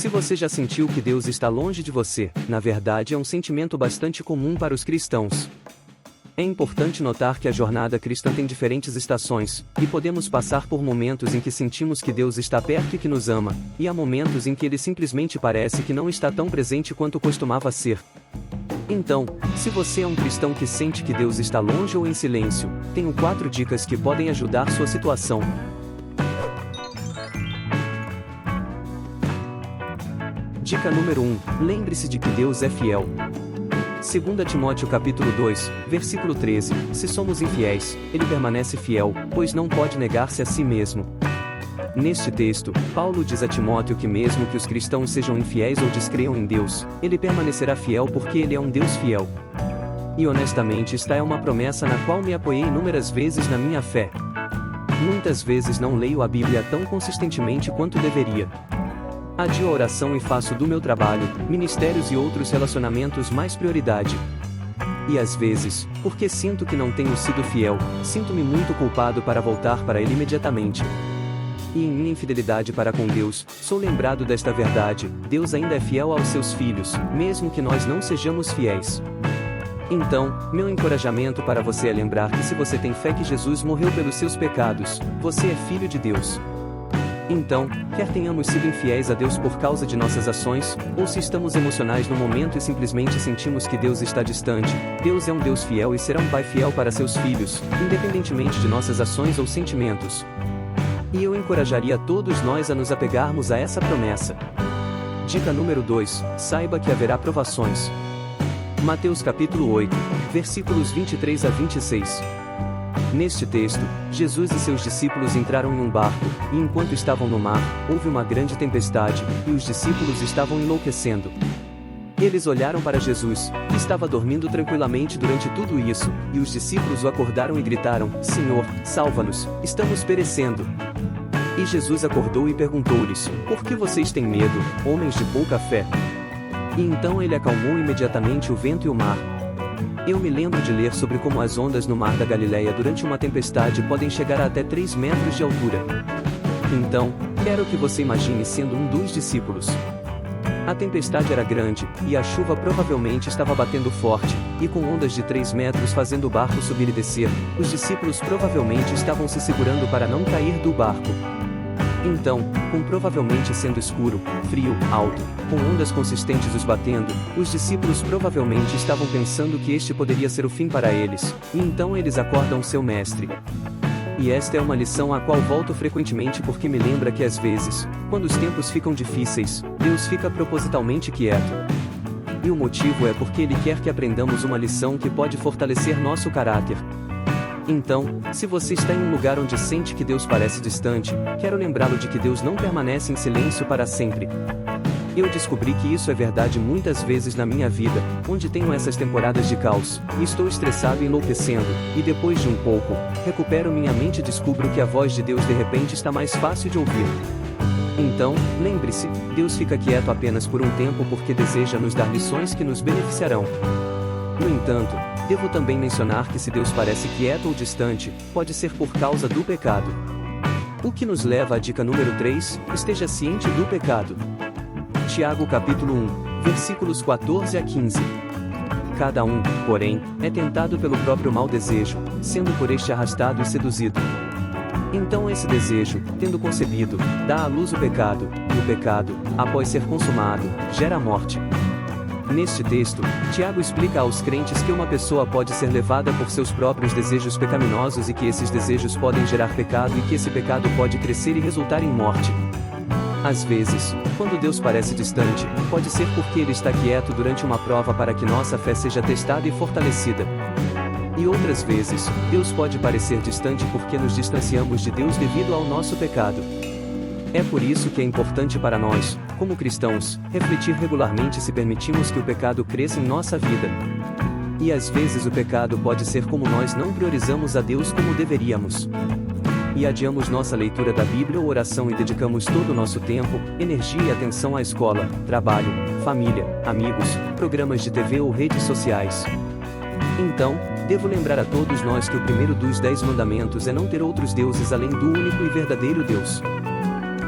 Se você já sentiu que Deus está longe de você, na verdade é um sentimento bastante comum para os cristãos. É importante notar que a jornada cristã tem diferentes estações, e podemos passar por momentos em que sentimos que Deus está perto e que nos ama, e há momentos em que ele simplesmente parece que não está tão presente quanto costumava ser. Então, se você é um cristão que sente que Deus está longe ou em silêncio, tenho 4 dicas que podem ajudar sua situação. Dica número 1. Lembre-se de que Deus é fiel. 2 Timóteo capítulo 2, versículo 13, se somos infiéis, ele permanece fiel, pois não pode negar-se a si mesmo. Neste texto, Paulo diz a Timóteo que mesmo que os cristãos sejam infiéis ou descreiam em Deus, ele permanecerá fiel porque ele é um Deus fiel. E honestamente esta é uma promessa na qual me apoiei inúmeras vezes na minha fé. Muitas vezes não leio a Bíblia tão consistentemente quanto deveria. Adio a oração e faço do meu trabalho, ministérios e outros relacionamentos mais prioridade. E às vezes, porque sinto que não tenho sido fiel, sinto-me muito culpado para voltar para Ele imediatamente. E em minha infidelidade para com Deus, sou lembrado desta verdade: Deus ainda é fiel aos seus filhos, mesmo que nós não sejamos fiéis. Então, meu encorajamento para você é lembrar que se você tem fé que Jesus morreu pelos seus pecados, você é filho de Deus. Então, quer tenhamos sido infiéis a Deus por causa de nossas ações, ou se estamos emocionais no momento e simplesmente sentimos que Deus está distante, Deus é um Deus fiel e será um Pai fiel para seus filhos, independentemente de nossas ações ou sentimentos. E eu encorajaria todos nós a nos apegarmos a essa promessa. Dica número 2. Saiba que haverá provações. Mateus capítulo 8, versículos 23 a 26. Neste texto, Jesus e seus discípulos entraram em um barco, e enquanto estavam no mar, houve uma grande tempestade, e os discípulos estavam enlouquecendo. Eles olharam para Jesus, que estava dormindo tranquilamente durante tudo isso, e os discípulos o acordaram e gritaram: Senhor, salva-nos, estamos perecendo. E Jesus acordou e perguntou-lhes: Por que vocês têm medo, homens de pouca fé? E então ele acalmou imediatamente o vento e o mar. Eu me lembro de ler sobre como as ondas no mar da Galileia durante uma tempestade podem chegar a até 3 metros de altura. Então, quero que você imagine sendo um dos discípulos. A tempestade era grande, e a chuva provavelmente estava batendo forte, e com ondas de 3 metros fazendo o barco subir e descer, os discípulos provavelmente estavam se segurando para não cair do barco. Então, com provavelmente sendo escuro, frio, alto, com ondas consistentes os batendo, os discípulos provavelmente estavam pensando que este poderia ser o fim para eles, e então eles acordam seu mestre. E esta é uma lição à qual volto frequentemente porque me lembra que às vezes, quando os tempos ficam difíceis, Deus fica propositalmente quieto. E o motivo é porque Ele quer que aprendamos uma lição que pode fortalecer nosso caráter. Então, se você está em um lugar onde sente que Deus parece distante, quero lembrá-lo de que Deus não permanece em silêncio para sempre. Eu descobri que isso é verdade muitas vezes na minha vida, onde tenho essas temporadas de caos, e estou estressado e enlouquecendo, e depois de um pouco, recupero minha mente e descubro que a voz de Deus de repente está mais fácil de ouvir. Então, lembre-se, Deus fica quieto apenas por um tempo porque deseja nos dar lições que nos beneficiarão. No entanto, devo também mencionar que se Deus parece quieto ou distante, pode ser por causa do pecado. O que nos leva à dica número 3, esteja ciente do pecado. Tiago capítulo 1, versículos 14 a 15. Cada um, porém, é tentado pelo próprio mau desejo, sendo por este arrastado e seduzido. Então esse desejo, tendo concebido, dá à luz o pecado, e o pecado, após ser consumado, gera a morte. Neste texto, Tiago explica aos crentes que uma pessoa pode ser levada por seus próprios desejos pecaminosos e que esses desejos podem gerar pecado e que esse pecado pode crescer e resultar em morte. Às vezes, quando Deus parece distante, pode ser porque Ele está quieto durante uma prova para que nossa fé seja testada e fortalecida. E outras vezes, Deus pode parecer distante porque nos distanciamos de Deus devido ao nosso pecado. É por isso que é importante para nós, como cristãos, refletir regularmente se permitimos que o pecado cresça em nossa vida. E às vezes o pecado pode ser como nós não priorizamos a Deus como deveríamos. E adiamos nossa leitura da Bíblia ou oração e dedicamos todo o nosso tempo, energia e atenção à escola, trabalho, família, amigos, programas de TV ou redes sociais. Então, devo lembrar a todos nós que o primeiro dos 10 mandamentos é não ter outros deuses além do único e verdadeiro Deus.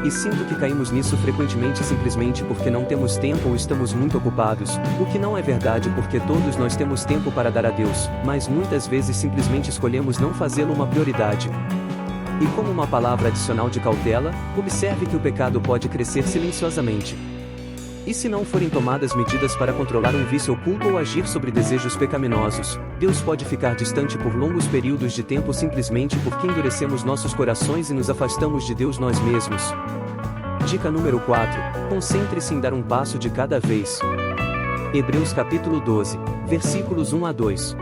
E sinto que caímos nisso frequentemente simplesmente porque não temos tempo ou estamos muito ocupados, o que não é verdade porque todos nós temos tempo para dar a Deus, mas muitas vezes simplesmente escolhemos não fazê-lo uma prioridade. E como uma palavra adicional de cautela, observe que o pecado pode crescer silenciosamente. E se não forem tomadas medidas para controlar um vício oculto ou agir sobre desejos pecaminosos, Deus pode ficar distante por longos períodos de tempo simplesmente porque endurecemos nossos corações e nos afastamos de Deus nós mesmos. Dica número 4. Concentre-se em dar um passo de cada vez. Hebreus capítulo 12, versículos 1 a 2.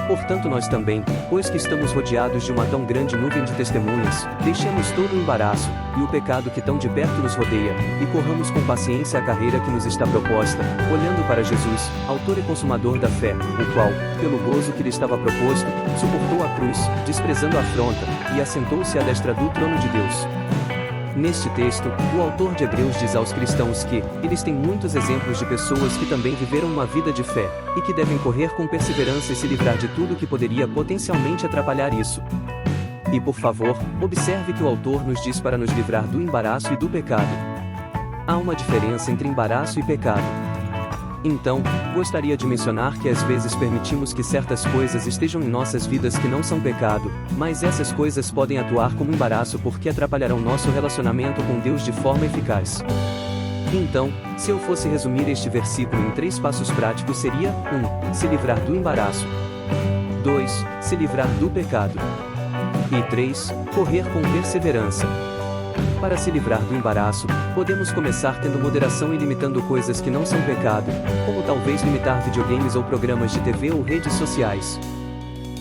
Portanto nós também, pois que estamos rodeados de uma tão grande nuvem de testemunhas, deixemos todo o embaraço, e o pecado que tão de perto nos rodeia, e corramos com paciência a carreira que nos está proposta, olhando para Jesus, autor e consumador da fé, o qual, pelo gozo que lhe estava proposto, suportou a cruz, desprezando a afronta, e assentou-se à destra do trono de Deus. Neste texto, o autor de Hebreus diz aos cristãos que eles têm muitos exemplos de pessoas que também viveram uma vida de fé, e que devem correr com perseverança e se livrar de tudo que poderia potencialmente atrapalhar isso. E por favor, observe que o autor nos diz para nos livrar do embaraço e do pecado. Há uma diferença entre embaraço e pecado. Então, gostaria de mencionar que às vezes permitimos que certas coisas estejam em nossas vidas que não são pecado, mas essas coisas podem atuar como embaraço porque atrapalharão nosso relacionamento com Deus de forma eficaz. Então, se eu fosse resumir este versículo em 3 passos práticos seria: 1. Se livrar do embaraço. 2. Se livrar do pecado. E 3. Correr com perseverança. Para se livrar do embaraço, podemos começar tendo moderação e limitando coisas que não são pecado, como talvez limitar videogames ou programas de TV ou redes sociais.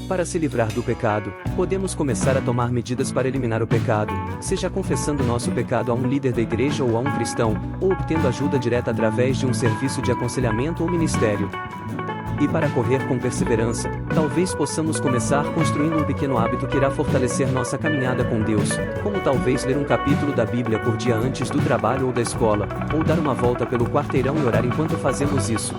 Para se livrar do pecado, podemos começar a tomar medidas para eliminar o pecado, seja confessando nosso pecado a um líder da igreja ou a um cristão, ou obtendo ajuda direta através de um serviço de aconselhamento ou ministério. E para correr com perseverança, talvez possamos começar construindo um pequeno hábito que irá fortalecer nossa caminhada com Deus, como talvez ler um capítulo da Bíblia por dia antes do trabalho ou da escola, ou dar uma volta pelo quarteirão e orar enquanto fazemos isso.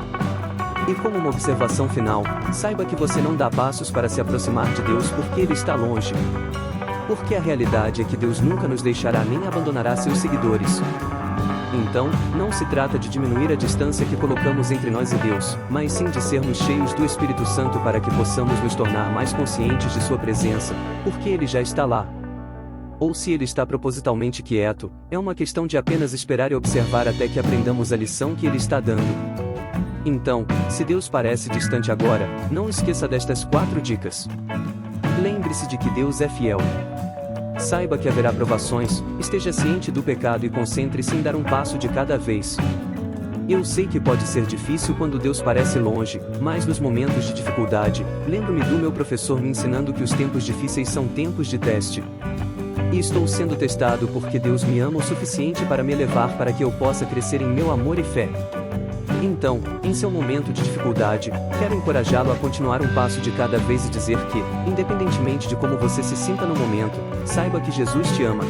E como uma observação final, saiba que você não dá passos para se aproximar de Deus porque Ele está longe. Porque a realidade é que Deus nunca nos deixará nem abandonará seus seguidores. Então, não se trata de diminuir a distância que colocamos entre nós e Deus, mas sim de sermos cheios do Espírito Santo para que possamos nos tornar mais conscientes de sua presença, porque Ele já está lá. Ou se Ele está propositalmente quieto, é uma questão de apenas esperar e observar até que aprendamos a lição que Ele está dando. Então, se Deus parece distante agora, não esqueça destas 4 dicas. Lembre-se de que Deus é fiel. Saiba que haverá provações, esteja ciente do pecado e concentre-se em dar um passo de cada vez. Eu sei que pode ser difícil quando Deus parece longe, mas nos momentos de dificuldade, lembro-me do meu professor me ensinando que os tempos difíceis são tempos de teste. E estou sendo testado porque Deus me ama o suficiente para me elevar para que eu possa crescer em meu amor e fé. Então, em seu momento de dificuldade, quero encorajá-lo a continuar um passo de cada vez e dizer que, independentemente de como você se sinta no momento, saiba que Jesus te ama.